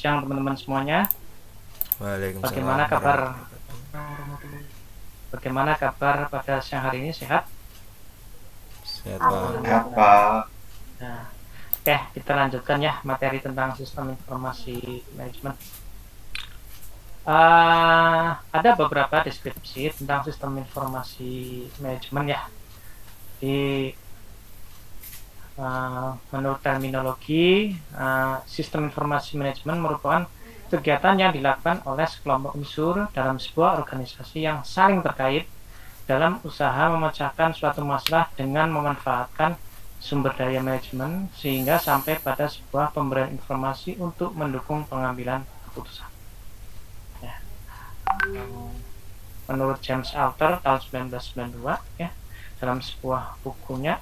siang teman-teman semuanya. Bagaimana Waalaikumsalam kabar? warahmatullahi. Bagaimana kabar pada siang hari ini? Sehat? Sehat Pak. Sehat, Pak. Nah, oke, kita lanjutkan ya materi tentang sistem informasi manajemen. Ada beberapa deskripsi tentang sistem informasi manajemen ya. Di menurut terminologi, sistem informasi manajemen merupakan kegiatan yang dilakukan oleh sekelompok unsur dalam sebuah organisasi yang saling terkait dalam usaha memecahkan suatu masalah dengan memanfaatkan sumber daya manajemen sehingga sampai pada sebuah pemberian informasi untuk mendukung pengambilan keputusan. Ya. Menurut James Alter tahun 1992 ya, dalam sebuah bukunya,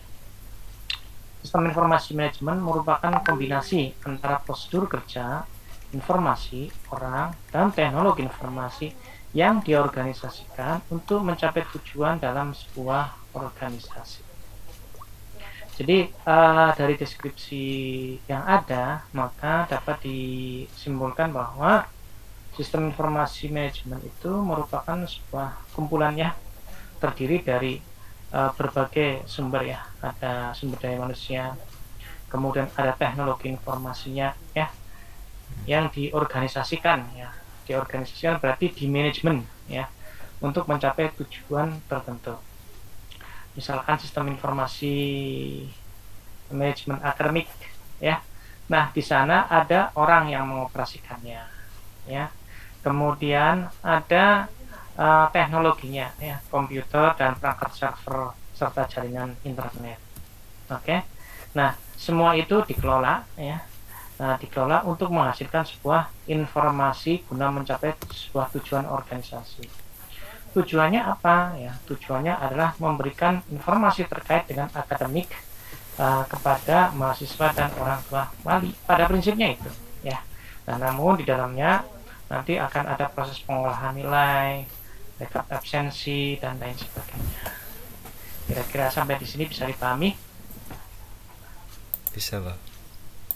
sistem informasi manajemen merupakan kombinasi antara prosedur kerja, informasi, orang, dan teknologi informasi yang diorganisasikan untuk mencapai tujuan dalam sebuah organisasi. Jadi dari deskripsi yang ada, maka dapat disimpulkan bahwa sistem informasi manajemen itu merupakan sebuah kumpulan ya, terdiri dari berbagai sumber ya, ada sumber daya manusia, kemudian ada teknologi informasinya ya, yang diorganisasikan ya, diorganisasikan berarti di manajemen ya, untuk mencapai tujuan tertentu. Misalkan sistem informasi manajemen akademik ya, nah di sana ada orang yang mengoperasikannya ya, kemudian ada teknologinya ya, komputer dan perangkat server serta jaringan internet. Oke. Nah, semua itu dikelola ya. Dikelola untuk menghasilkan sebuah informasi guna mencapai sebuah tujuan organisasi. Tujuannya apa ya? Tujuannya adalah memberikan informasi terkait dengan akademik kepada mahasiswa dan orang tua wali. Pada prinsipnya itu ya. Nah, namun di dalamnya nanti akan ada proses pengolahan nilai, backup absensi, dan lain sebagainya. Kira-kira sampai di sini bisa dipahami? Bisa Pak.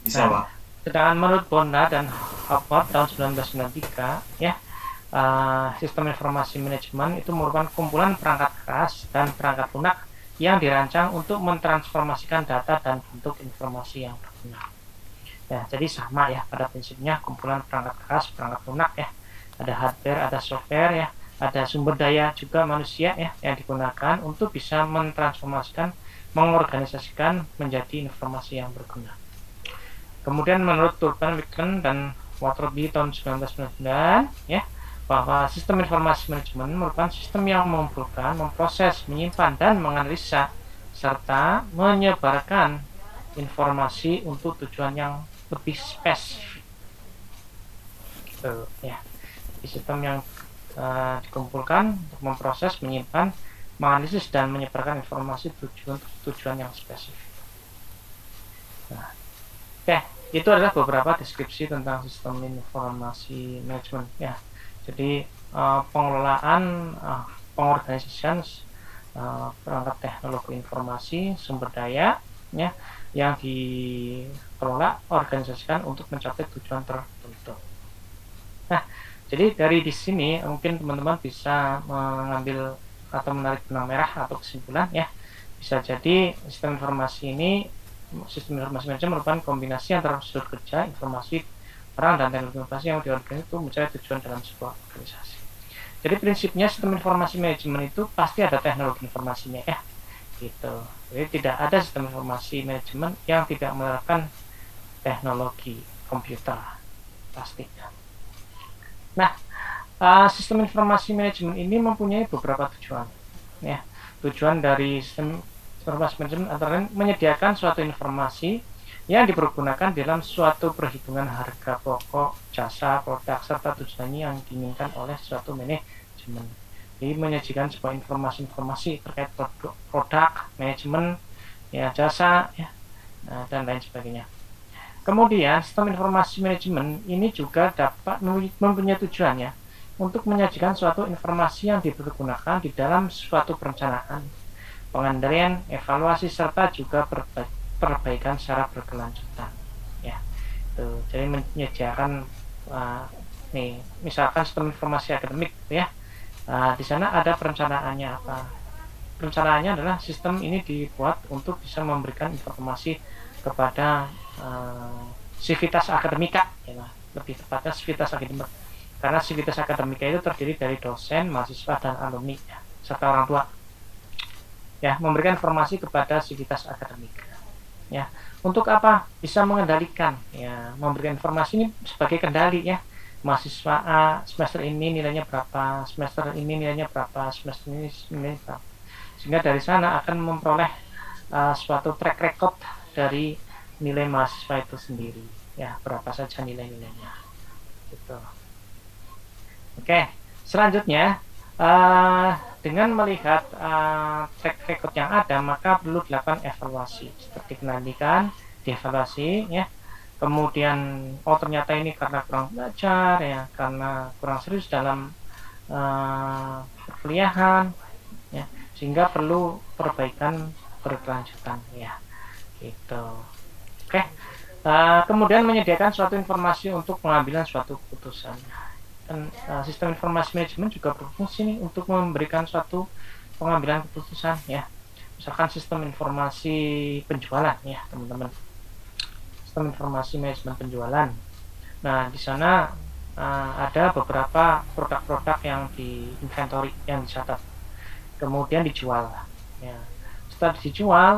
Bisa, Pak. Sedangkan menurut Bonda dan Howard tahun 1993, ya, sistem informasi manajemen itu merupakan kumpulan perangkat keras dan perangkat lunak yang dirancang untuk mentransformasikan data dan bentuk informasi yang berguna. Ya, jadi sama ya pada prinsipnya, kumpulan perangkat keras, perangkat lunak ya. Ada hardware, ada software ya, ada sumber daya juga manusia ya yang digunakan untuk bisa mentransformasikan, mengorganisasikan menjadi informasi yang berguna. Kemudian menurut Turban, Wicklen, dan Waterby tahun 1999 ya, bahwa sistem informasi manajemen merupakan sistem yang mengumpulkan, memproses, menyimpan, dan menganalisa serta menyebarkan informasi untuk tujuan yang lebih spesifik. Gitu ya. Di sistem yang dikumpulkan untuk memproses, menyimpan, menganalisis, dan menyebarkan informasi tujuan yang spesifik. Nah, oke, itu adalah beberapa deskripsi tentang sistem informasi manajemen ya. Jadi pengelolaan, pengorganisasian perangkat teknologi informasi, sumber daya ya, yang dikelola, organisasikan untuk mencapai tujuan tertentu. Nah, jadi dari di sini mungkin teman-teman bisa mengambil atau menarik benang merah atau kesimpulan ya. Bisa jadi sistem informasi manajemen merupakan kombinasi antara prosedur kerja, informasi, orang, dan teknologi informasi yang diorganisasi untuk mencapai tujuan dalam sebuah organisasi. Jadi prinsipnya sistem informasi manajemen itu pasti ada teknologi informasinya ya, gitu. Jadi tidak ada sistem informasi manajemen yang tidak menerapkan teknologi komputer pastinya. Nah, sistem informasi manajemen ini mempunyai beberapa tujuan. Ya, tujuan dari sistem informasi manajemen antara lain menyediakan suatu informasi yang dipergunakan dalam suatu perhitungan harga pokok, jasa, produk, serta tujuannya yang diinginkan oleh suatu manajemen. Jadi menyajikan sebuah informasi terkait produk, manajemen, ya jasa, ya, dan lain sebagainya. Kemudian sistem informasi manajemen ini juga dapat mempunyai tujuan ya, untuk menyajikan suatu informasi yang dipergunakan di dalam suatu perencanaan, pengendalian, evaluasi, serta juga perbaikan secara berkelanjutan ya. Jadi menyediakan nih misalkan sistem informasi akademik ya. Di sana ada perencanaannya apa? Perencanaannya adalah sistem ini dibuat untuk bisa memberikan informasi kepada sivitas akademika, ya, lebih tepatnya sivitas akademik. Karena sivitas akademika itu terdiri dari dosen, mahasiswa, dan alumni, ya, serta orang tua. Ya, memberikan informasi kepada sivitas akademika. Ya, untuk apa? Bisa mengendalikan, ya, memberikan informasi ini sebagai kendali, ya. Mahasiswa A semester ini nilainya berapa, semester ini nilainya berapa, semester ini nilainya berapa. Sehingga dari sana akan memperoleh suatu track record dari nilai mahasiswa itu sendiri, ya, berapa saja nilai-nilainya gitu. Oke, selanjutnya dengan melihat track record yang ada, maka perlu dilakukan evaluasi seperti pendidikan, dievaluasi, ya. Kemudian ternyata ini karena kurang belajar, ya, karena kurang serius dalam perkuliahan, ya, sehingga perlu perbaikan berkelanjutan, ya, gitu. Oke. Kemudian menyediakan suatu informasi untuk pengambilan suatu keputusan. Dan sistem informasi manajemen juga berfungsi nih untuk memberikan suatu pengambilan keputusan, ya. Misalkan sistem informasi penjualan, ya, teman-teman. Sistem informasi manajemen penjualan. Nah, di sana ada beberapa produk-produk yang diinventory, yang dicatat, kemudian dijual, ya. Setelah dijual,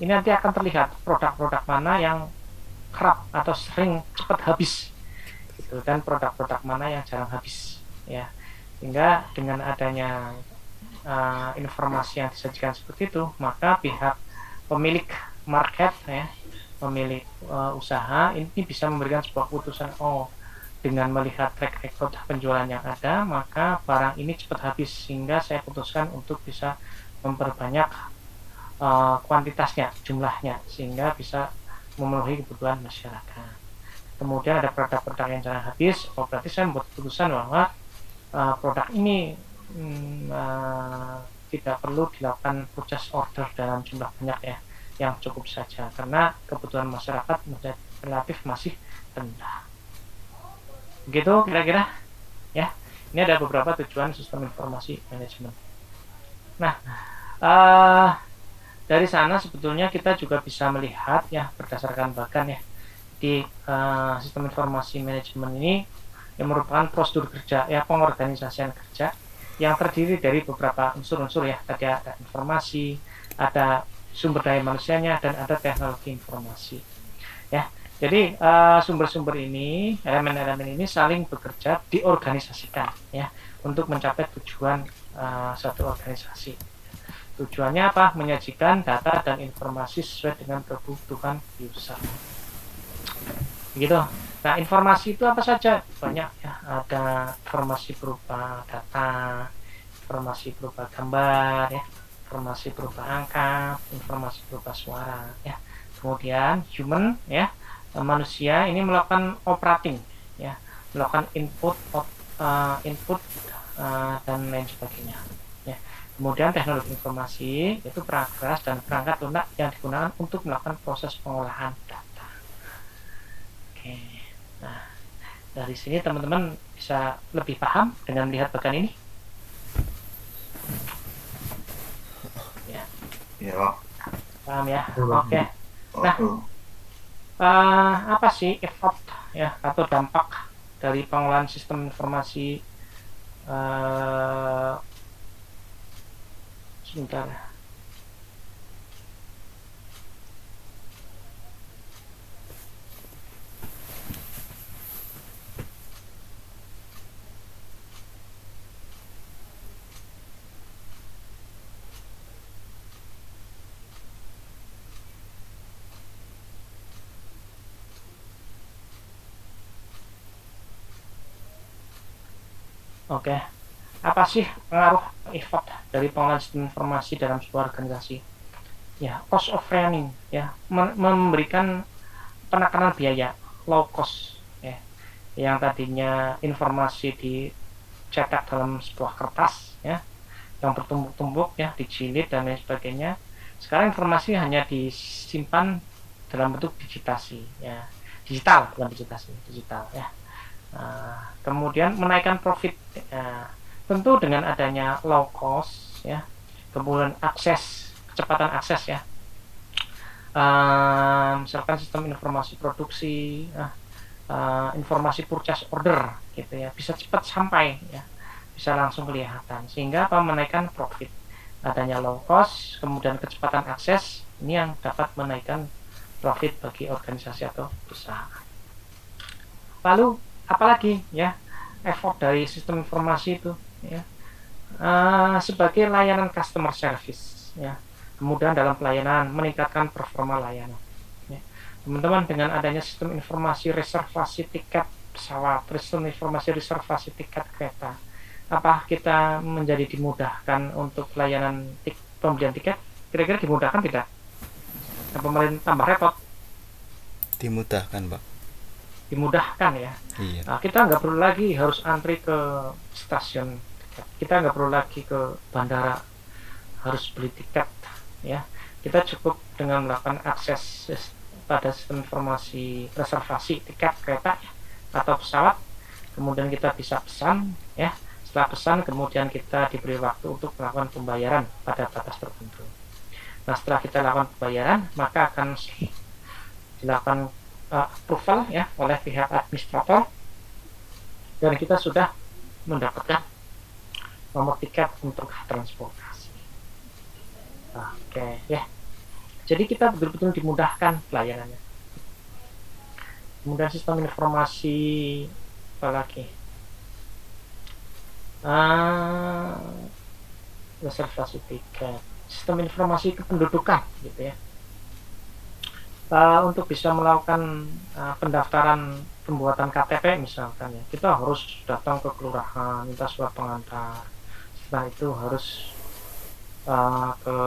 ini nanti akan terlihat produk-produk mana yang kerap atau sering cepat habis gitu, dan produk-produk mana yang jarang habis, ya. Sehingga dengan adanya informasi yang disajikan seperti itu, maka pihak pemilik market, ya, pemilik usaha ini bisa memberikan sebuah keputusan, dengan melihat track record penjualan yang ada, maka barang ini cepat habis, sehingga saya putuskan untuk bisa memperbanyak kuantitasnya, jumlahnya, sehingga bisa memenuhi kebutuhan masyarakat. Kemudian ada produk-produk yang jarang habis, berarti saya membuat keputusan bahwa produk ini tidak perlu dilakukan purchase order dalam jumlah banyak, ya, yang cukup saja, karena kebutuhan masyarakat relatif masih rendah. Begitu kira-kira, ya. Ini ada beberapa tujuan sistem informasi manajemen. Nah, dari sana sebetulnya kita juga bisa melihat, ya, berdasarkan bahkan, ya, di sistem informasi manajemen ini yang merupakan prosedur kerja, ya, pengorganisasian kerja yang terdiri dari beberapa unsur-unsur, ya. Tadi ada informasi, ada sumber daya manusianya, dan ada teknologi informasi, ya. Jadi sumber-sumber ini, elemen-elemen ini saling bekerja, diorganisasikan, ya, untuk mencapai tujuan suatu organisasi. Tujuannya apa? Menyajikan data dan informasi sesuai dengan kebutuhan user. Begitu. Nah, informasi itu apa saja? Banyak, ya. Ada informasi berupa data, informasi berupa gambar, ya, informasi berupa angka, informasi berupa suara, ya. Kemudian human, ya, manusia ini melakukan operating, ya, melakukan input, dan lain sebagainya, ya. Kemudian teknologi informasi itu perangkat keras dan perangkat lunak yang digunakan untuk melakukan proses pengolahan data. Oke. Nah, dari sini teman-teman bisa lebih paham dengan melihat bagian ini. Ya. Iya, Pak. Paham, ya? Oke. Nah, apa sih effort, ya, atau dampak dari pengolahan sistem informasi sebentar. Oke. Apa sih pengaruh effort dari pengolahan sistem informasi dalam sebuah organisasi? Ya, cost of running, ya, memberikan penekanan biaya, low cost, ya. Yang tadinya informasi dicetak dalam sebuah kertas, ya, yang bertumbuk-tumbuk, ya, dijilid dan lain sebagainya. Sekarang informasi hanya disimpan dalam bentuk digitasi, ya. digital, bukan digitasi, digital ya. Kemudian menaikkan profit, tentu dengan adanya low cost ya, kemudian kecepatan akses ya, misalkan sistem informasi produksi, informasi purchase order gitu ya, bisa cepat sampai ya, bisa langsung kelihatan, sehingga menaikkan profit. Adanya low cost, kemudian kecepatan akses, ini yang dapat menaikkan profit bagi organisasi atau perusahaan. Lalu apalagi ya effort dari sistem informasi itu ya, sebagai layanan customer service ya, kemudian dalam pelayanan meningkatkan performa layanan ya. Teman-teman, dengan adanya sistem informasi reservasi tiket pesawat, sistem informasi reservasi tiket kereta, apa kita menjadi dimudahkan untuk pelayanan pembelian tiket? Kira-kira dimudahkan tidak? Pemerintah tambah repot? Dimudahkan, Pak. Dimudahkan ya. Iya. Nah, kita nggak perlu lagi harus antri ke stasiun tiket, kita nggak perlu lagi ke bandara harus beli tiket ya. Kita cukup dengan melakukan akses pada sistem informasi reservasi tiket kereta atau pesawat, kemudian kita bisa pesan ya. Setelah pesan, kemudian kita diberi waktu untuk melakukan pembayaran pada batas tertentu. Nah, setelah kita lakukan pembayaran, maka akan dilakukan approval ya oleh pihak administrator, dan kita sudah mendapatkan nomor tiket untuk transportasi. Oke ya. Jadi kita betul-betul dimudahkan pelayanannya. Kemudian sistem informasi apa lagi? Reservasi tiket, sistem informasi kependudukan gitu ya. Untuk bisa melakukan pendaftaran pembuatan KTP misalkan ya, kita harus datang ke kelurahan, minta surat pengantar. Setelah itu harus ke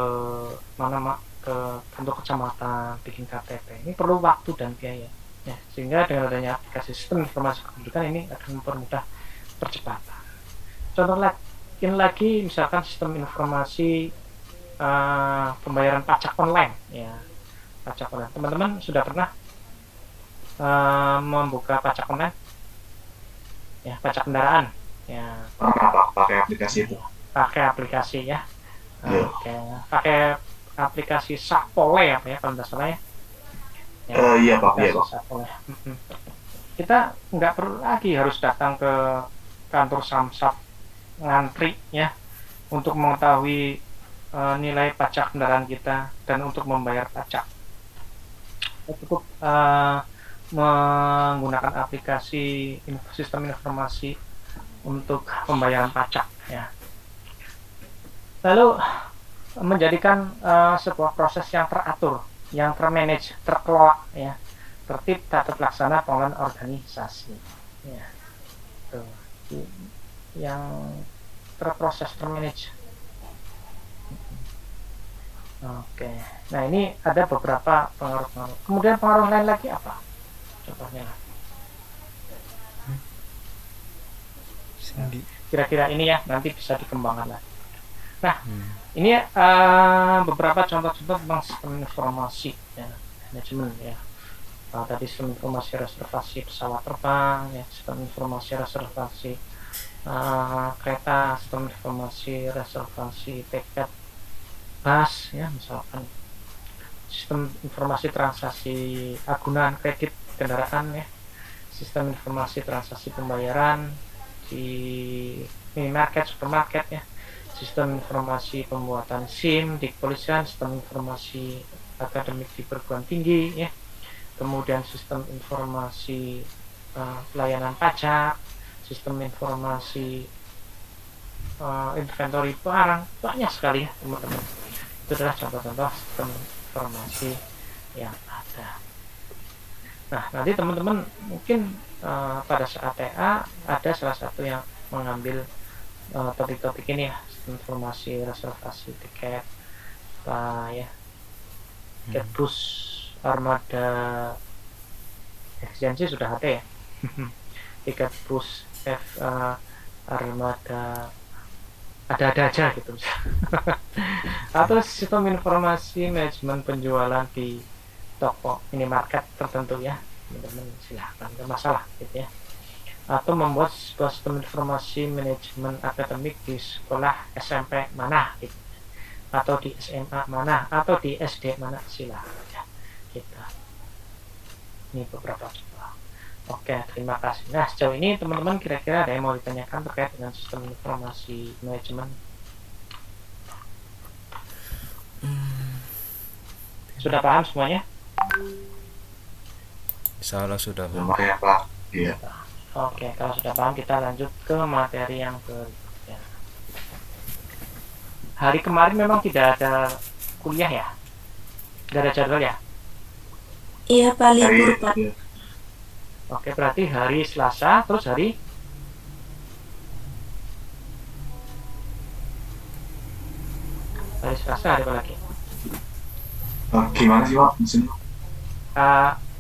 kantor kecamatan bikin KTP. Ini perlu waktu dan biaya ya, sehingga dengan adanya aplikasi sistem informasi kependudukan ini akan mempermudah percepatan. Contoh lagi misalkan sistem informasi pembayaran pajak online ya. Pajak online, teman-teman sudah pernah membuka pajak online ya, pajak kendaraan ya? Pakai aplikasi itu. Pakai aplikasi ya. Oke. Pakai aplikasi Sapole apa ya kalau tidak salah ya. Iya Pak. Sapole. Kita nggak perlu lagi harus datang ke kantor Samsat ngantri ya untuk mengetahui nilai pajak kendaraan kita dan untuk membayar pajak. Cukup menggunakan aplikasi sistem informasi untuk pembayaran pajak ya. Lalu menjadikan sebuah proses yang teratur, yang termanage, terkelola ya, tertib, tata pelaksana pengelolaan organisasi ya. Tuh. Yang terproses, termanage. Oke. Nah, ini ada beberapa pengaruh-pengaruh. Kemudian pengaruh lain lagi apa? Contohnya. Kira-kira ini ya, nanti bisa dikembangkan lagi. Nah, ini beberapa contoh-contoh tentang sistem informasi ya, manajemen ya. Tadi sistem informasi reservasi pesawat terbang ya, sistem informasi reservasi kereta, sistem informasi reservasi tiket bus ya, misalkan sistem informasi transaksi agunan kredit kendaraan ya, sistem informasi transaksi pembayaran di minimarket, supermarket ya, sistem informasi pembuatan SIM di kepolisian, sistem informasi akademik di perguruan tinggi ya, kemudian sistem informasi pelayanan pajak, sistem informasi inventory barang, banyak sekali ya teman-teman. Itu adalah contoh-contoh sistem informasi yang ada. Nah, nanti teman-teman mungkin pada saat TA ada salah satu yang mengambil topik-topik ini ya, sistem informasi reservasi tiket ya, tiket bus armada eksistensi sudah ada ya. Tiket bus armada ada-ada aja gitu. Atau sistem informasi manajemen penjualan di toko minimarket tertentu ya. teman-teman silahkan, nggak masalah gitu ya. Atau membuat sebuah sistem informasi manajemen akademik di sekolah SMP mana gitu, atau di SMA mana, atau di SD mana, silahkan ya gitu. Ini beberapa contoh. Oke, terima kasih. Nah, sejauh ini teman-teman kira-kira ada yang mau ditanyakan terkait dengan sistem informasi manajemen? Sudah paham semuanya? Insya Allah sudah, Pak. Lumayan Pak. Iya. Oke, kalau sudah paham kita lanjut ke materi yang berikutnya. Hari kemarin memang tidak ada kuliah ya? Tidak ada jadwal ya? Iya Pak, libur Hari Pak. iya. Oke, berarti hari Selasa, terus hari Selasa hari apa lagi? Gimana sih Pak maksudnya?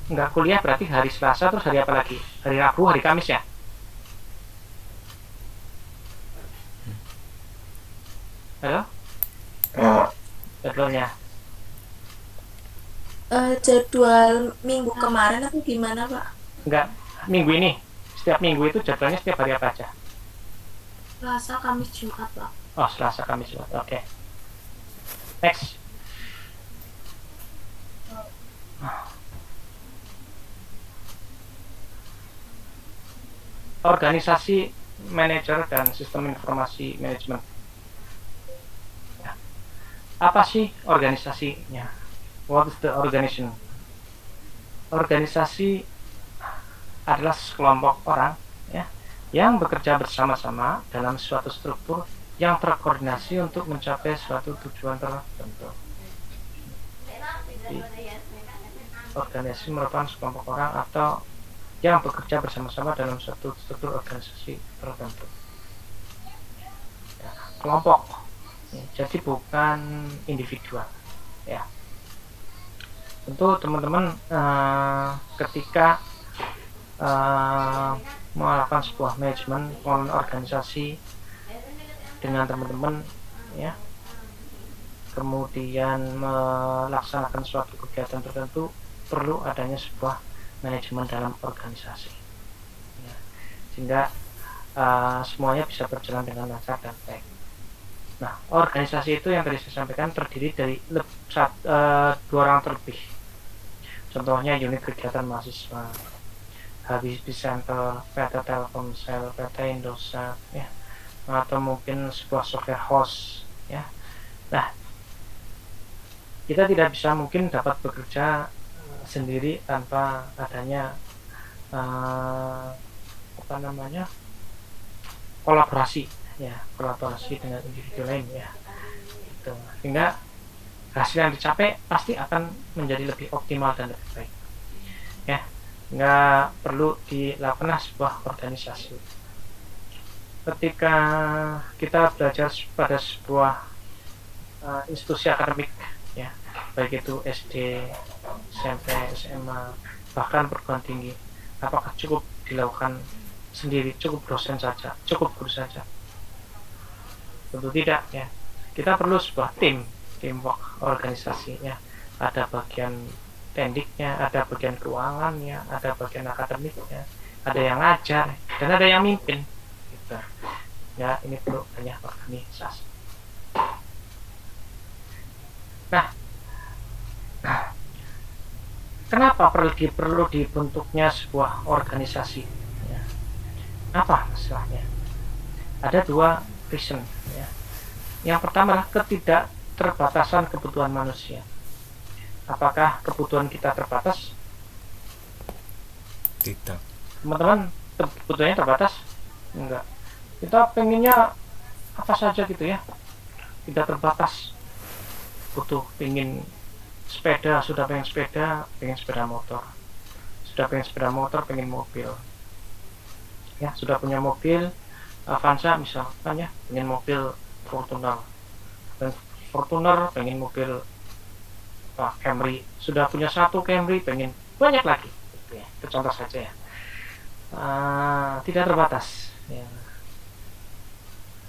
Nggak kuliah berarti hari Selasa, terus hari apa lagi? Hari Rabu, hari Kamis ya? Halo? Eh, Jadwalnya? Jadwal minggu kemarin atau gimana Pak? Nggak, minggu ini. Setiap minggu itu jadwalnya setiap hari apa aja? Selasa, Kamis, Jumat Pak. Oh, Selasa, Kamis, Jumat. Oke. Next. Organisasi manajer dan sistem informasi manajemen. Ya. Apa sih organisasinya? What is the organization? Organisasi adalah sekelompok orang ya, yang bekerja bersama-sama dalam suatu struktur yang terkoordinasi untuk mencapai suatu tujuan tertentu. Jadi, organisasi merupakan sekelompok orang atau yang bekerja bersama-sama dalam suatu struktur organisasi tertentu. Ya, kelompok, ya, jadi bukan individual. Ya, tentu teman-teman ketika melakukan sebuah manajemen organisasi dengan teman-teman ya, kemudian melaksanakan suatu kegiatan tertentu, perlu adanya sebuah manajemen dalam organisasi ya, sehingga semuanya bisa berjalan dengan lancar dan baik. Nah, organisasi itu yang tadi saya sampaikan terdiri dari dua orang terlebih. Contohnya unit kegiatan mahasiswa, Habibie Center, PT Telkomsel, PT Indosat ya, atau mungkin sebuah software house ya. Nah, kita tidak bisa mungkin dapat bekerja sendiri tanpa adanya kolaborasi ya, kolaborasi dengan individu lain ya gitu. Sehingga hasil yang dicapai pasti akan menjadi lebih optimal dan lebih baik ya. Nggak perlu dilakukan sebuah organisasi. Ketika kita belajar pada sebuah institusi akademik ya, baik itu SD, SMP, SMA, bahkan perguruan tinggi, apakah cukup dilakukan sendiri, cukup dosen saja, cukup guru saja? Tentu tidak ya. Kita perlu sebuah teamwork organisasinya. Ada bagian tekniknya, ada bagian keuangannya, ada bagian akademiknya, ada yang ngajar, dan ada yang mimpin gitu. Ya, ini perlu banyak organisasi. Nah, kenapa perlu dibentuknya sebuah organisasi ya? Apa masalahnya? Ada dua reason ya. Yang pertama adalah ketidakterbatasan kebutuhan manusia. Apakah kebutuhan kita terbatas? Tidak. Teman-teman, kebutuhannya terbatas? Enggak. Kita pengennya apa saja gitu ya, tidak terbatas. Butuh, pengen sepeda, sudah pengen sepeda motor, sudah pengen sepeda motor, pengen mobil ya, sudah punya mobil Avanza misalkan ya, pengen mobil Fortuner, dan Fortuner pengen mobil Camry, sudah punya satu Camry, pengen banyak lagi gitu ya. Itu contoh saja ya. Tidak terbatas ya.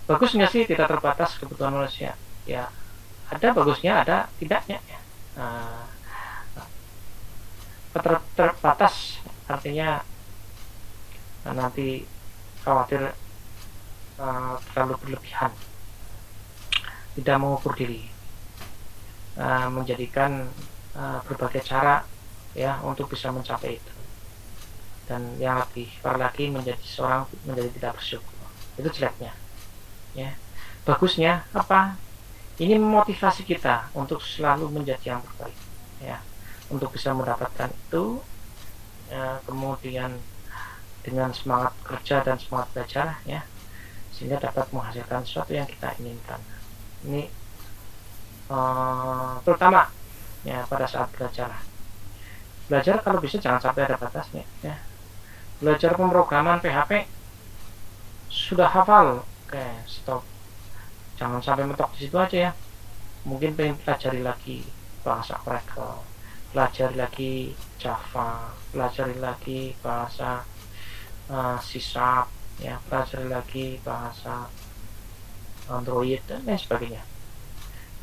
Bagus nggak sih tidak terbatas kebutuhan manusia? Ya, ada bagusnya, ada tidaknya ya. Terbatas artinya nanti khawatir terlalu berlebihan, tidak mengukur diri, menjadikan berbagai cara ya untuk bisa mencapai itu, dan yang lebih parah lagi menjadi tidak bersyukur. Itu jeleknya ya. Bagusnya apa? Ini memotivasi kita untuk selalu menjadi yang terbaik ya, untuk bisa mendapatkan itu ya, kemudian dengan semangat kerja dan semangat belajar ya, sehingga dapat menghasilkan sesuatu yang kita inginkan. Ini terutama ya pada saat belajar kalau bisa jangan sampai ada batasnya ya. Belajar pemrograman PHP sudah hafal, oke stop, jangan sampai mentok di situ aja ya. Mungkin pengen pelajari lagi bahasa Oracle, pelajari lagi Java, pelajari lagi bahasa C# ya, pelajari lagi bahasa Android dan lain sebagainya.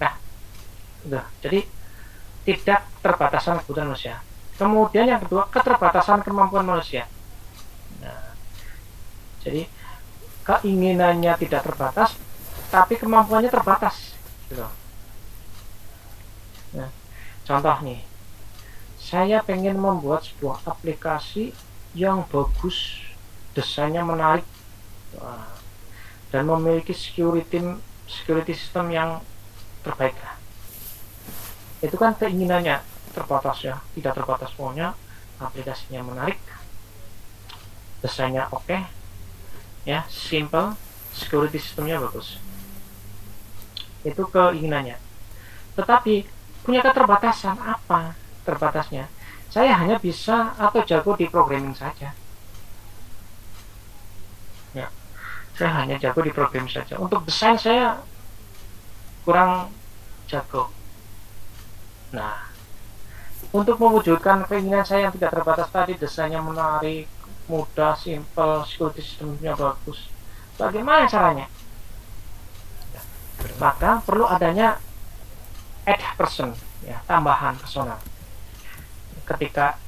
Nah, udah. Jadi tidak keterbatasan kebutuhan manusia. Kemudian yang kedua, keterbatasan kemampuan manusia. Nah, jadi keinginannya tidak terbatas, tapi kemampuannya terbatas. Gitu. Nah, contoh nih, saya pengen membuat sebuah aplikasi yang bagus, desainnya menarik, dan memiliki security system yang terbaik. Itu kan keinginannya terbatas ya, tidak terbatas, pokoknya aplikasinya menarik, desainnya oke ya, simple, security systemnya bagus. Itu keinginannya. Tetapi punya keterbatasan. Apa terbatasnya? Saya hanya bisa atau jago di programming saja ya, saya hanya jago di programming saja. Untuk desain saya kurang jago. Nah, untuk mewujudkan keinginan saya yang tidak terbatas tadi, desainnya menarik, mudah, simple, security systemnya bagus, bagaimana caranya? Maka perlu adanya add person ya, tambahan personal. Ketika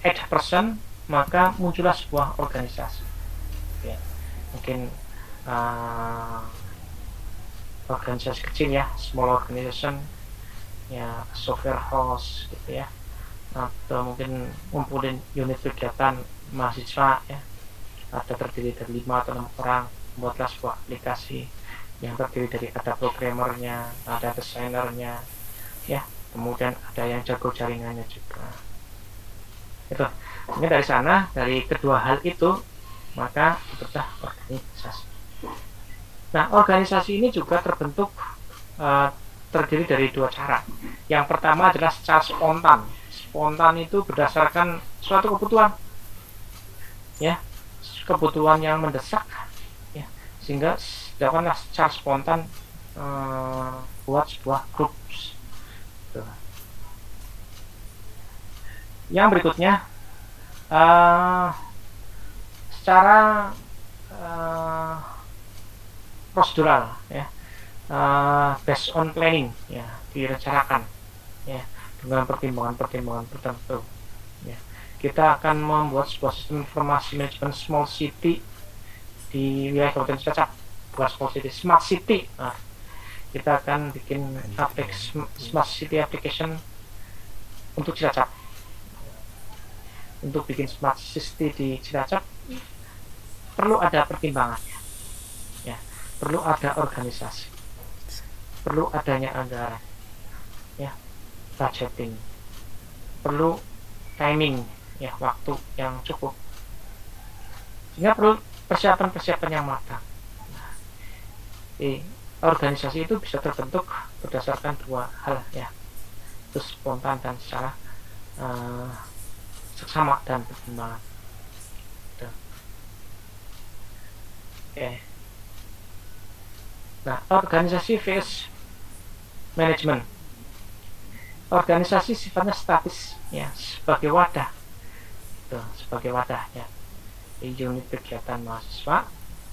add person, maka muncullah sebuah organisasi ya. Mungkin organisasi kecil ya, small organization ya, software house gitu ya, atau mungkin ngumpulin unit kegiatan mahasiswa ya, ada terdiri dari 5 atau 6 orang, buatlah sebuah aplikasi yang terdiri dari ada programmernya, ada desainernya ya, kemudian ada yang jago jaringannya juga. Itu ini dari sana, dari kedua hal itu maka bentuklah organisasi. Nah, organisasi ini juga terbentuk terdiri dari 2 cara. Yang pertama adalah secara spontan. Spontan itu berdasarkan suatu kebutuhan ya, kebutuhan yang mendesak ya, sehingga dilakukanlah secara spontan buat sebuah grup. Yang berikutnya secara prosedural ya, based on planning ya, direncanakan ya, dengan pertimbangan tertentu ya. Kita akan membuat sebuah sistem informasi manajemen small city di wilayah Kabupaten Cilacap, bukan small city, smart city. Nah, kita akan bikin smart city application untuk Cilacap. Untuk bikin smart city di Cilacap perlu ada pertimbangannya ya, perlu ada organisasi, perlu adanya anggaran ya, budgeting, perlu timing ya, waktu yang cukup, sehingga perlu persiapan yang matang. Nah, organisasi itu bisa terbentuk berdasarkan 2 hal ya, itu spontan dan secara seksama dan pertimbangan. Nah, organisasi vs manajemen. Organisasi sifatnya statis ya, sebagai wadah, sebagai wadahnya. Unit kegiatan mahasiswa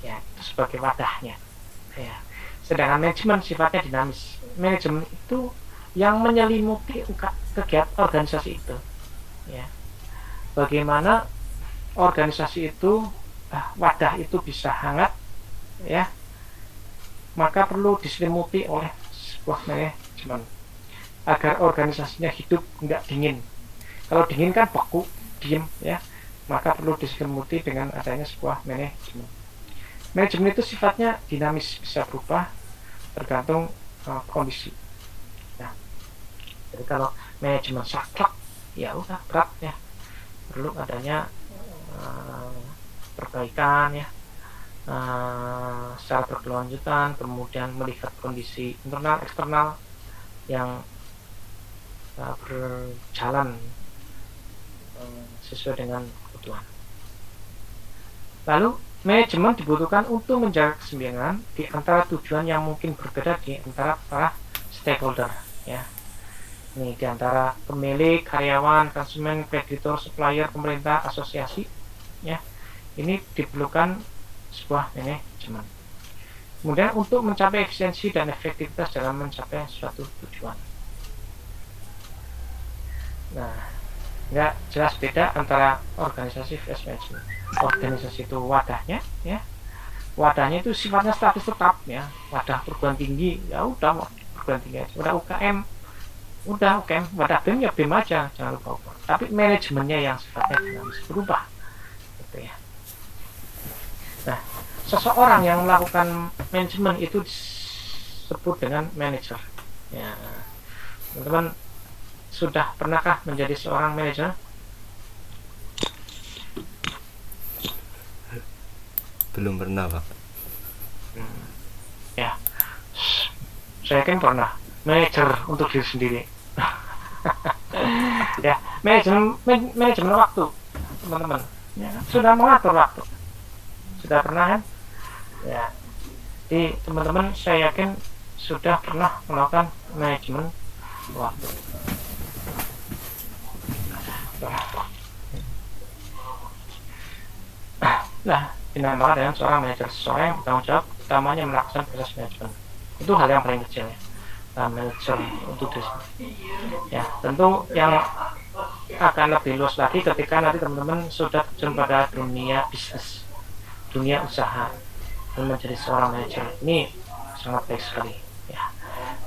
ya, itu sebagai wadahnya ya. Sedangkan manajemen sifatnya dinamis. Manajemen itu yang menyelimuti kegiatan organisasi itu ya. bagaimana organisasi itu, wadah itu bisa hangat, ya, maka perlu diselimuti oleh sebuah manajemen agar organisasinya hidup, nggak dingin. Kalau dingin kan beku, diem, ya, maka perlu diselimuti dengan adanya sebuah manajemen. Manajemen itu sifatnya dinamis, bisa berubah tergantung kondisi. Nah, jadi kalau manajemen saklek, ya udah berat, ya, perlu adanya perbaikan, ya, secara berkelanjutan, kemudian melihat kondisi internal eksternal yang berjalan sesuai dengan kebutuhan. Lalu manajemen dibutuhkan untuk menjaga keseimbangan di antara tujuan yang mungkin berbeda di antara para stakeholder, ya. Ini di antara pemilik, karyawan, konsumen, kreditor, supplier, pemerintah, asosiasi, ya. Ini diperlukan sebuah manajemen. Kemudian untuk mencapai efisiensi dan efektivitas dalam mencapai suatu tujuan. Nah, nggak jelas beda antara organisasi versus manajemen. Organisasi itu wadahnya, ya, wadahnya itu sifatnya status tetap, ya, wadah perguruan tinggi, ya udah perguruan tinggi aja. Udah UKM, wadah BEM ya BEM aja, jangan lupa. Tapi manajemennya yang sifatnya dinamis, berubah, gitu, ya. Nah, seseorang yang melakukan manajemen itu disebut dengan manajer, ya. Teman-teman sudah pernahkah menjadi seorang manajer? Belum pernah, Pak. Ya, saya kan pernah manajer untuk diri sendiri. Ya, manajemen waktu, teman-teman, ya, sudah mengatur waktu, sudah pernah kan? Ya, jadi teman-teman saya yakin sudah pernah melakukan manajemen waktu. Nah, dinamakan dengan seorang manajer, seseorang yang bertanggung jawab utamanya melakukan proses manajemen. Itu hal yang paling kecil, ya, manajer untuk diri sendiri. Ya, tentu yang akan lebih luas lagi ketika nanti teman-teman sudah terjun pada dunia bisnis, dunia usaha, dan menjadi seorang manajer. Ini sangat baik sekali, ya.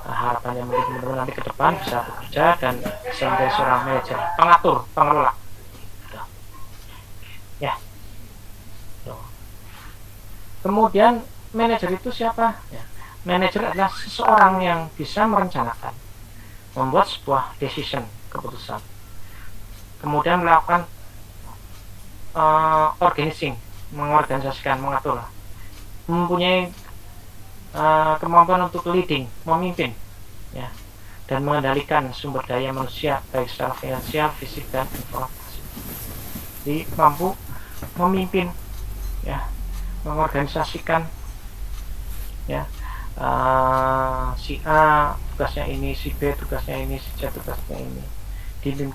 Harapannya mungkin teman-teman nanti ke depan bisa bekerja dan bisa menjadi seorang manajer, pengatur, pengelola, ya. Kemudian manajer itu siapa? Ya, manajer adalah seseorang yang bisa merencanakan, membuat sebuah decision, keputusan, kemudian melakukan organizing, mengorganisasikan, mengatur, mempunyai kemampuan untuk leading, memimpin, ya, dan mengendalikan sumber daya manusia baik secara finansial, fisik, dan informasi. Jadi mampu memimpin, ya, mengorganisasikan, ya, si A tugasnya ini, si B tugasnya ini, si C tugasnya ini,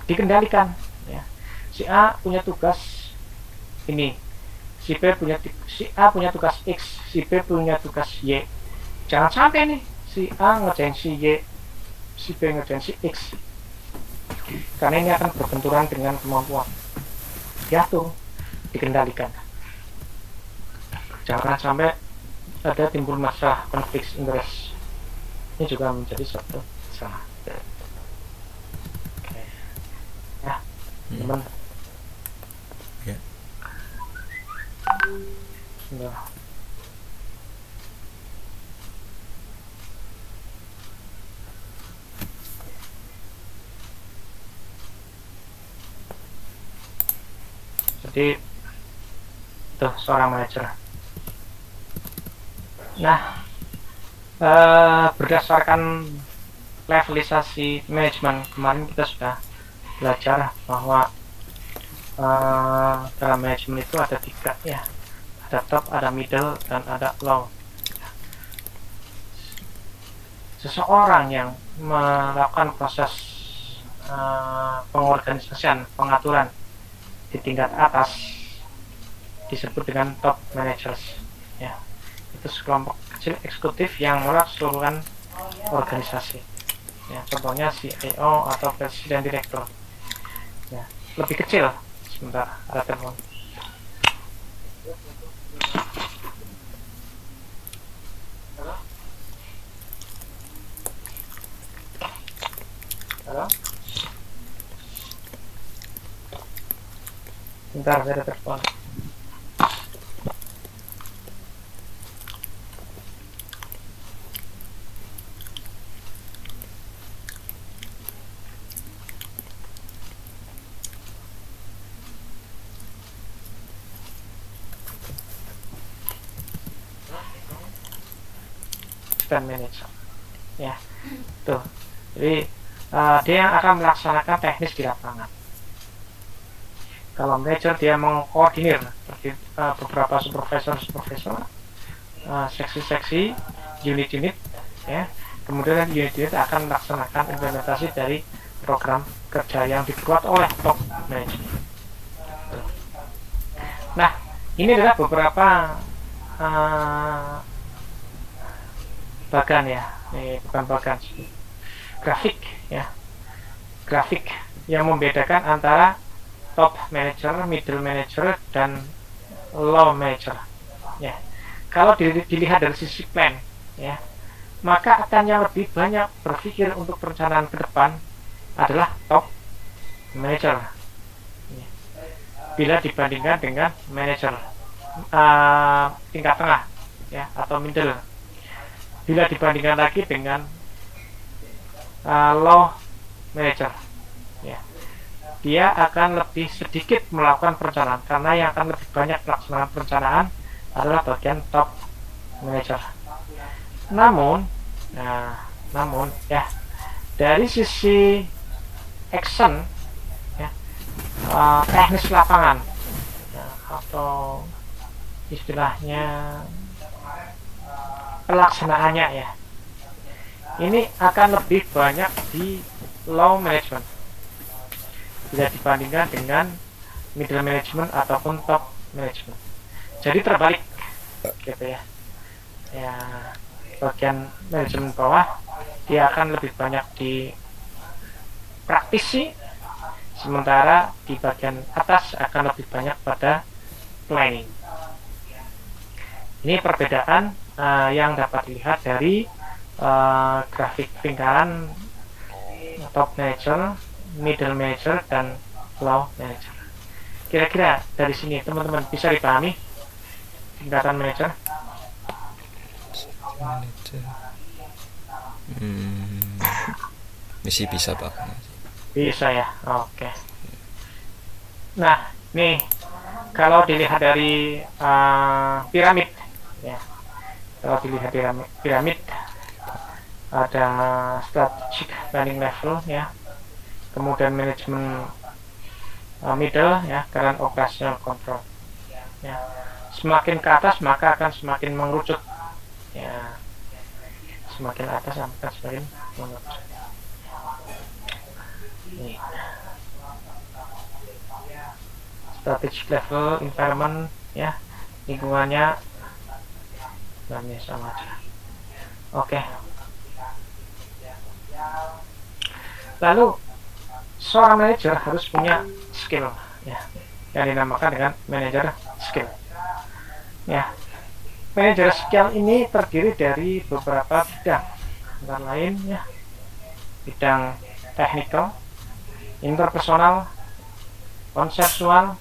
dikendalikan, ya. Si A punya tugas ini, si A punya tugas X, si B punya tugas Y. Jangan sampai nih si A ngerjain si Y, si B ngerjain si X, karena ini akan berbenturan dengan kemampuan. Diatur, dikendalikan. Jangan sampai ada timbul masalah konflik interest. Ini juga menjadi suatu masalah. Oke, ya, teman. Ya. Sudah. Jadi itu seorang manajer. Nah, berdasarkan levelisasi manajemen kemarin kita sudah belajar bahwa dalam manajemen itu ada 3, ya, ada top, ada middle, dan ada low. Seseorang yang melakukan proses pengorganisasian, pengaturan di tingkat atas disebut dengan top managers, ya. Itu sekelompok kecil eksekutif yang mengelola keseluruhan organisasi, ya, contohnya CEO atau presiden direktur, ya, lebih kecil Sebentar, ada telepon. Halo? Bentar, saya ada telepon. Dan manager ya tuh, jadi dia yang akan melaksanakan teknis di lapangan. Kalau manager dia mengkoordinir beberapa supervisor seksi-seksi unit-unit ya, kemudian unit-unit akan melaksanakan implementasi dari program kerja yang dibuat oleh top management. Nah, ini adalah beberapa bagan ya, bukan bagan sih, grafik ya, grafik yang membedakan antara top manager, middle manager, dan low manager ya. Kalau dilihat dari sisi plan ya, maka akan yang lebih banyak berpikir untuk perencanaan ke depan adalah top manager ya, bila dibandingkan dengan manager tingkat tengah ya, atau middle. Bila dibandingkan lagi dengan low manager ya, dia akan lebih sedikit melakukan perencanaan, karena yang akan lebih banyak pelaksanaan perencanaan adalah bagian top manager. Namun ya, dari sisi action ya, teknis lapangan ya, atau istilahnya pelaksanaannya ya, ini akan lebih banyak di low management bila dibandingkan dengan middle management ataupun top management. Jadi terbalik gitu ya. Ya, bagian manajemen bawah dia akan lebih banyak di praktisi, sementara di bagian atas akan lebih banyak pada planning. Ini perbedaan yang dapat dilihat dari grafik lingkaran top manager, middle manager, dan low manager. Kira-kira dari sini teman-teman bisa dipahami tingkatan manager? Misi bisa Pak. Bisa ya, oke. Nah, nih kalau dilihat dari piramid ya, kalau dilihat piramid ada strategic planning level ya, kemudian manajemen middle ya, dan operational control ya. Semakin ke atas maka akan semakin mengerucut ya, semakin atas akan semakin mengerucut. Nih. Strategic level environment ya, lingkungannya namanya sama aja. Oke. Lalu seorang manajer harus punya skill ya, yang dinamakan dengan manager skill ya. Manager skill ini terdiri dari beberapa bidang, antara lain ya, bidang technical, interpersonal, konseptual,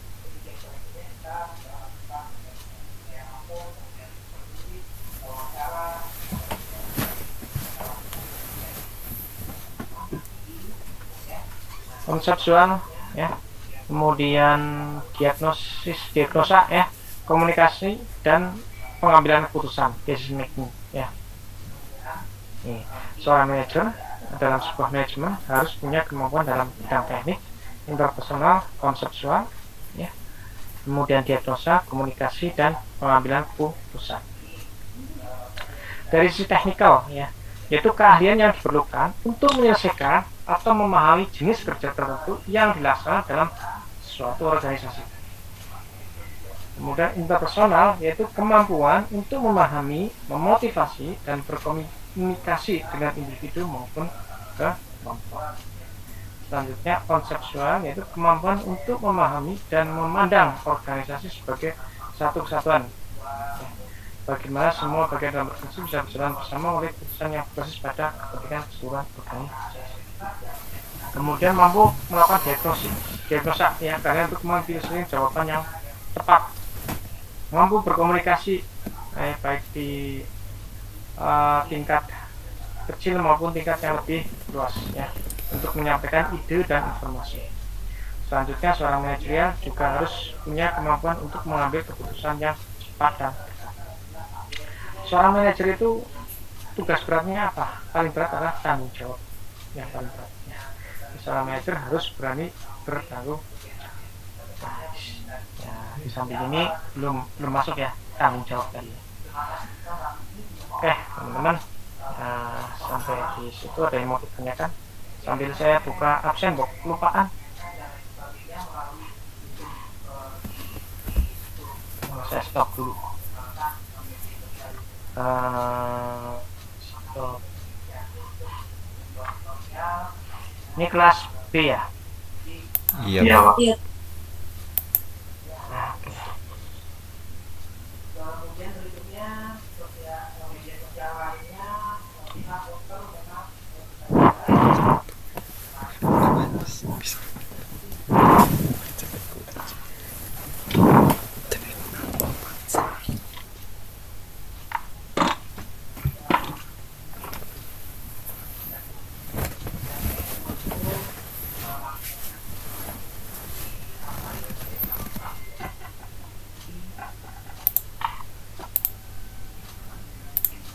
ya, kemudian diagnosa ya, komunikasi, dan pengambilan keputusan, decision making ya. Nih, seorang manajer dalam sebuah manajemen harus punya kemampuan dalam bidang teknik, interpersonal, konseptual ya, kemudian diagnosa, komunikasi, dan pengambilan keputusan. Dari sisi teknikal ya, yaitu keahlian yang diperlukan untuk menyelesaikan atau memahami jenis kerja tertentu yang dilaksanakan dalam suatu organisasi. Kemudian interpersonal, yaitu kemampuan untuk memahami, memotivasi, dan berkomunikasi dengan individu maupun kelompok. Selanjutnya konseptual, yaitu kemampuan untuk memahami dan memandang organisasi sebagai satu kesatuan. Bagaimana semua bagian dalam organisasi bisa berjalan bersama oleh keputusan yang berbasis pada kepentingan keseluruhan organisasi. Kemudian mampu melakukan diagnosa ya, karena untuk memilih jawaban yang tepat. Mampu berkomunikasi baik di tingkat kecil maupun tingkat yang lebih luas ya, untuk menyampaikan ide dan informasi. Selanjutnya seorang manajerial juga harus punya kemampuan untuk mengambil keputusan yang cepat dan tepat. Seorang manajer itu tugas beratnya apa? Paling berat adalah tanggung jawab yang paling berat. Seorang manajer harus berani bertanggung jawab. Ya, di samping ini belum masuk ya tanggung jawab tadi. Oke teman-teman, sampai di situ ada yang mau ditanyakan sambil saya buka absen box kelupaan. Saya stop dulu. Stop. Ini kelas B ya? Iya, Iya, Pak. Iya.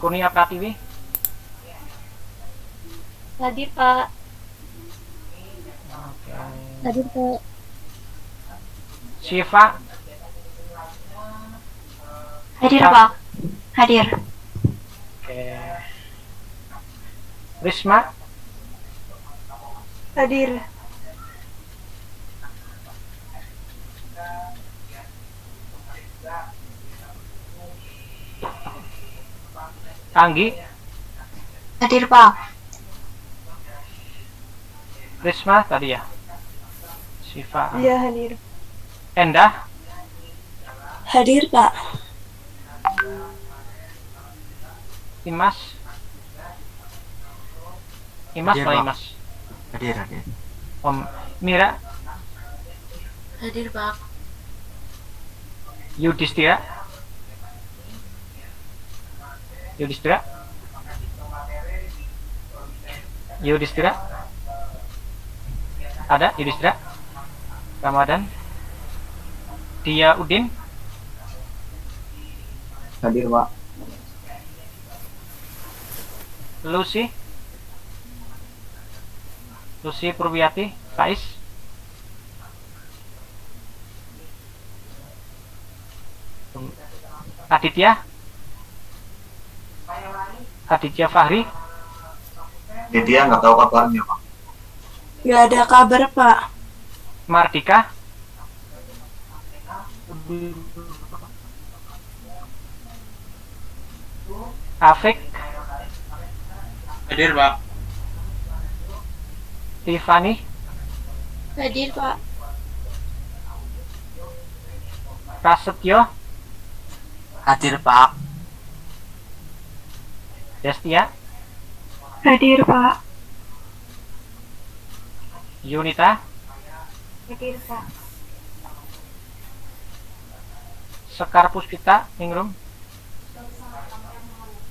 Kurnia Pratiwi. Hadir Pak. Oke. Hadir Pak. Syifa. Hadir Pak. Hadir. Oke. Risma. Hadir. Anggi. Hadir Pak. Risma tadi ya. Syifa. Iya hadir. Endah. Hadir, Pak. Imas. Imas Hadir, Pak Pak. Imas. hadir. Om Mira. Hadir, Pak. Yudhistira. Yudhistira. Yudhistira. Ada Yudhistira. Ramadan. Dia Udin. Hadir, Pak. Lucy. Lucy Purwiati. Faiz. Aditya. Aditya Fahri. Jadi dia nggak tahu kabarnya, Pak. Nggak ada kabar, Pak. Mardika. Afik. Hadir, Pak. Tiffany. Hadir, Pak. Prasetyo. Hadir, Pak. Destia. Hadir Pak. Yunita. Hadir Pak. Sekar Puspita. Ningrum.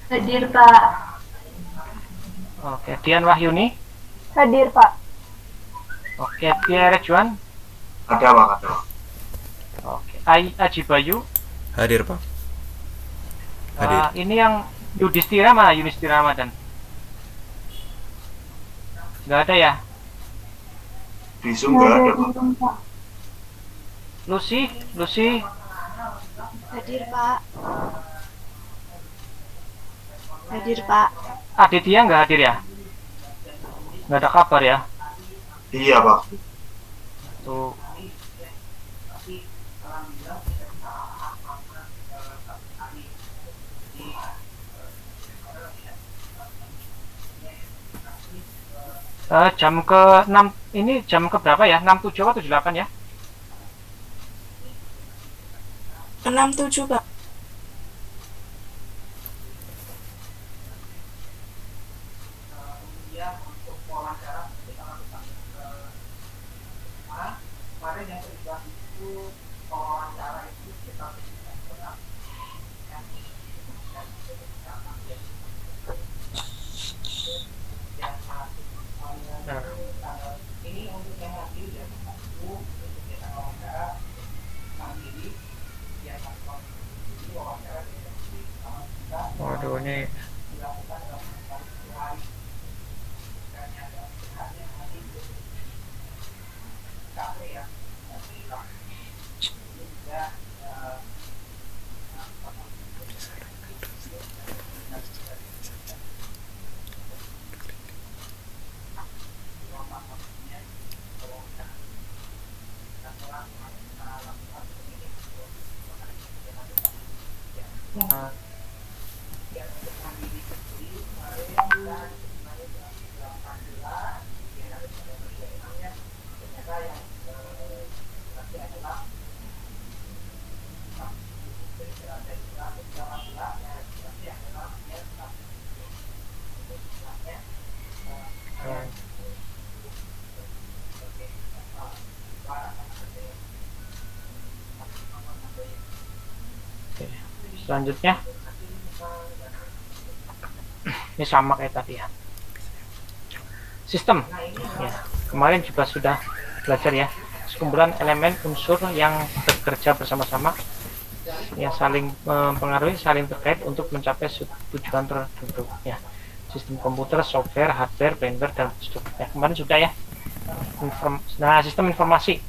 Hadir Pak. Oke. Dian Wahyuni. Hadir Pak. Oke. Pierre Juan. Ada, Pak. Ada. Oke. Aji Bayu. Hadir, Pak. Hadir. Ini yang Yudhistira mana? Yudhistira Ramadan. Nggak ada ya. Di Zoom nggak ada, Pak. Lucy. Lucy. Hadir, Pak. Hadir, Pak. Aditya nggak hadir ya? Nggak ada kabar ya? Iya, Pak. Tuh. Jam ke 6 Ini jam keberapa ya? 6.7 atau 7.8 ya? 6.7 Pak. Nah, waduh ini selanjutnya ini sama kayak tadi ya, sistem ya, kemarin juga sudah belajar ya, sekumpulan elemen unsur yang bekerja bersama-sama yang saling mempengaruhi, saling terkait untuk mencapai tujuan tertentu ya. Sistem komputer, software, hardware, firmware, dan seterusnya. Kemarin sudah ya. Nah, sistem informasi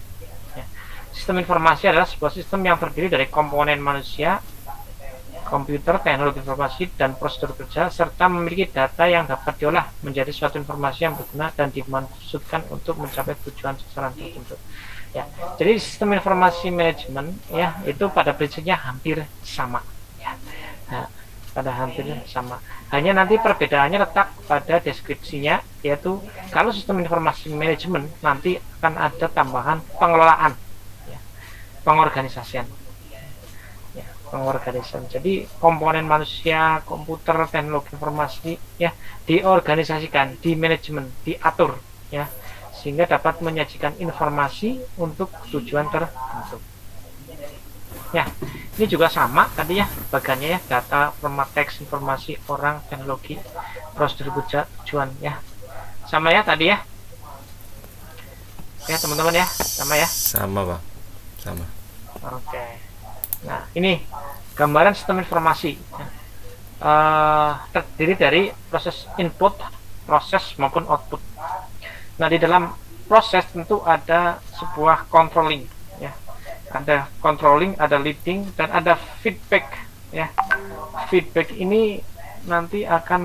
ya. Sistem informasi adalah sebuah sistem yang terdiri dari komponen manusia, komputer, teknologi informasi, dan prosedur kerja, serta memiliki data yang dapat diolah menjadi suatu informasi yang berguna dan dimaksudkan untuk mencapai tujuan sasaran tertentu. Ya, jadi sistem informasi manajemen ya itu pada prinsipnya hampir sama. Ya. Nah, pada hampir sama. Hanya nanti perbedaannya letak pada deskripsinya, yaitu kalau sistem informasi manajemen nanti akan ada tambahan pengelolaan, ya, pengorganisasian. Pengorganisasian. Jadi komponen manusia, komputer, teknologi informasi ya diorganisasikan, di manajemen, diatur ya sehingga dapat menyajikan informasi untuk tujuan tertentu. Ya, ini juga sama tadi ya bagiannya ya, data, format teks, informasi, orang, teknologi, prosedur kerja, tujuan ya. Sama ya tadi ya. Ya, teman-teman ya, sama ya. Sama, Pak. Sama. Oke. Nah, ini gambaran sistem informasi terdiri dari proses input, proses maupun output. Nah, di dalam proses tentu ada sebuah controlling ya. Ada controlling, ada leading, dan ada feedback ya. Feedback ini nanti akan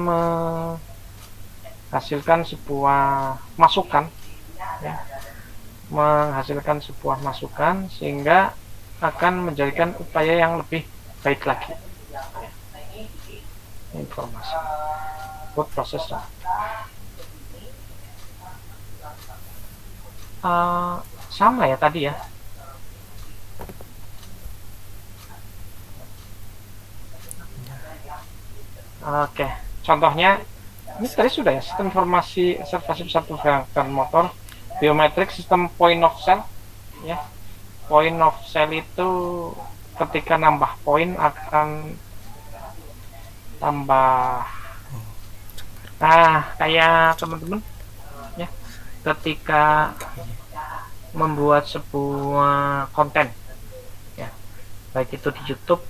menghasilkan sebuah masukan ya. Menghasilkan sebuah masukan sehingga akan menjadikan upaya yang lebih baik lagi. Informasi buat proses sama ya tadi ya. Oke, contohnya ini tadi sudah ya, sistem informasi observasi pesawat pergerakan motor, biometrik, sistem point of sale ya. Point of sale itu ketika nambah poin akan tambah, nah kayak teman-teman ya ketika membuat sebuah konten ya, baik itu di YouTube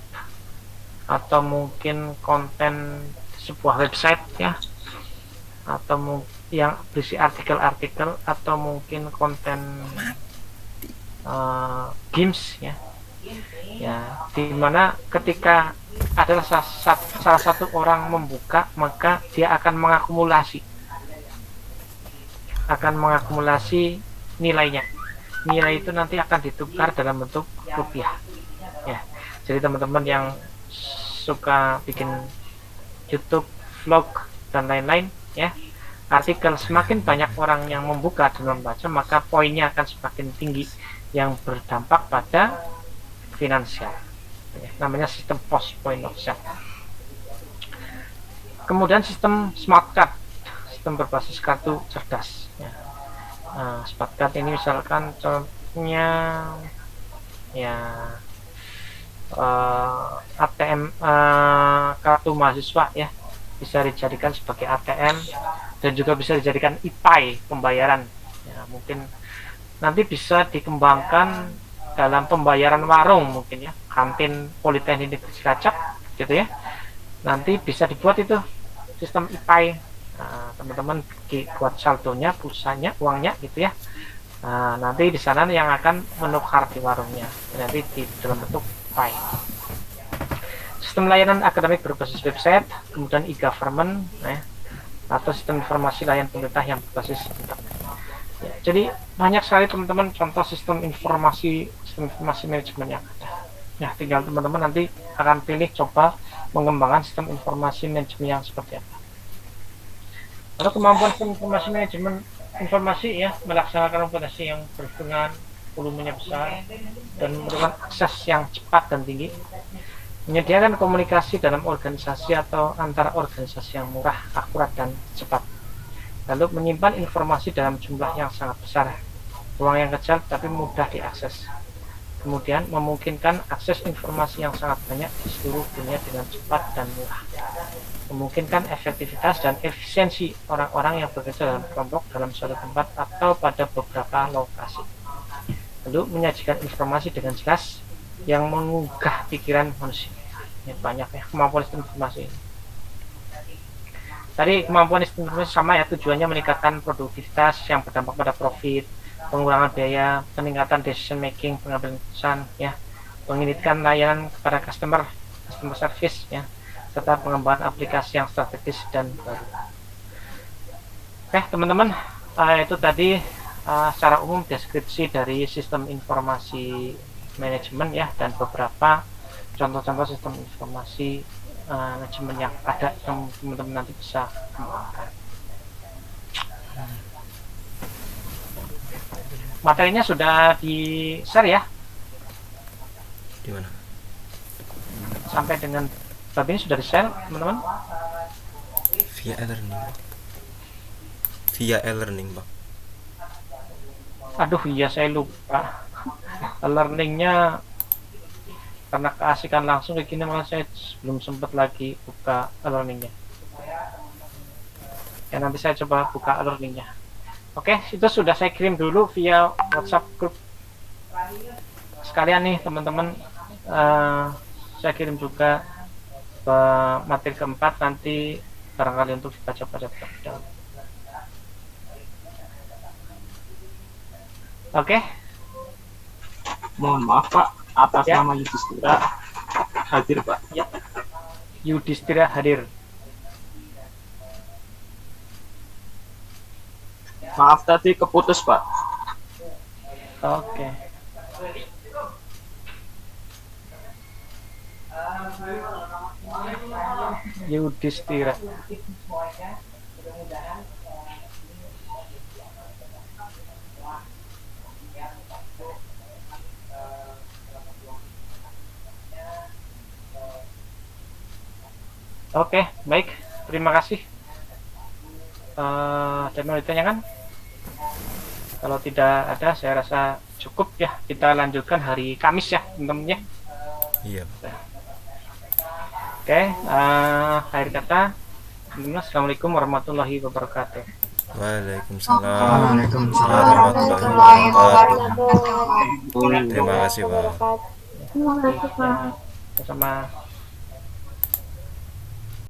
atau mungkin konten sebuah website ya, atau yang berisi artikel-artikel, atau mungkin konten games ya, dimana ketika adalah salah satu orang membuka, maka dia akan mengakumulasi nilainya. Nilai itu nanti akan ditukar dalam bentuk rupiah ya. Jadi teman-teman yang suka bikin YouTube, vlog, dan lain-lain ya, artikel. Semakin banyak orang yang membuka dan membaca, maka poinnya akan semakin tinggi yang berdampak pada finansial. Namanya sistem post point of sale. Kemudian sistem smart card, sistem berbasis kartu cerdas. Smart card ini misalkan contohnya ya ATM, kartu mahasiswa ya, bisa dijadikan sebagai ATM dan juga bisa dijadikan IPAI pembayaran ya. Mungkin nanti bisa dikembangkan dalam pembayaran warung, mungkin ya, kantin Politeknik Cilacap gitu ya, nanti bisa dibuat itu sistem IPAI. Teman-teman buat saldonya, pulsanya, uangnya gitu ya. Nanti di sana yang akan menukar di warungnya, nanti di dalam bentuk IPAI. Sistem layanan akademik berbasis website, kemudian e-government atau sistem informasi layanan pemerintah yang berbasis internet ya. Jadi banyak sekali teman-teman contoh sistem informasi manajemen yang ada ya. Tinggal teman-teman nanti akan pilih coba mengembangkan sistem informasi manajemen yang seperti apa. Lalu kemampuan sistem informasi manajemen informasi ya, melaksanakan operasi yang berhubungan, volumenya besar dan memerlukan akses yang cepat dan tinggi, menyediakan komunikasi dalam organisasi atau antar organisasi yang murah, akurat dan cepat, lalu menyimpan informasi dalam jumlah yang sangat besar, ruang yang kecil tapi mudah diakses, kemudian memungkinkan akses informasi yang sangat banyak di seluruh dunia dengan cepat dan murah, memungkinkan efektivitas dan efisiensi orang-orang yang bekerja dalam kelompok dalam suatu tempat atau pada beberapa lokasi, lalu menyajikan informasi dengan jelas yang menggugah pikiran manusia. Ini banyak ya kemampuan sistem informasi. Tadi kemampuan sistem informasi sama ya, tujuannya meningkatkan produktivitas yang berdampak pada profit, pengurangan biaya, peningkatan decision making, pengambilan keputusan ya, meningkatkan layanan kepada customer service ya, serta pengembangan aplikasi yang strategis dan baru. Oke teman-teman, itu tadi secara umum deskripsi dari sistem informasi manajemen ya, dan beberapa contoh-contoh sistem informasi manajemen yang ada yang teman-teman nanti bisa kembangkan. Materinya sudah di share ya. Di mana? Sampai dengan bab ini sudah di share teman-teman. Via e-learning. Via e-learning, Pak. Aduh iya saya lupa. Learningnya karena keasikan langsung kayak gini, malah saya belum sempat lagi buka learningnya ya. Nanti saya coba buka learningnya. Oke, itu sudah saya kirim dulu via WhatsApp group sekalian nih teman-teman. Saya kirim juga materi keempat, nanti barangkali untuk dibaca-baca terlebih dahulu. Oke. Mohon maaf Pak, atas Ya. nama Yudhistira hadir Pak. Ya. Yudhistira hadir. Maaf tadi keputus Pak. Oke. Yudhistira. Oke, baik. Terima kasih. Ada mau ditanyakan? Kalau tidak ada, saya rasa cukup ya. Kita lanjutkan hari Kamis ya, teman-teman ya. Iya. Oke, akhir kata. Assalamualaikum warahmatullahi wabarakatuh. Waalaikumsalam. Waalaikumsalam warahmatullahi wabarakatuh. Terima kasih, Pak. Terima kasih Pak. Sama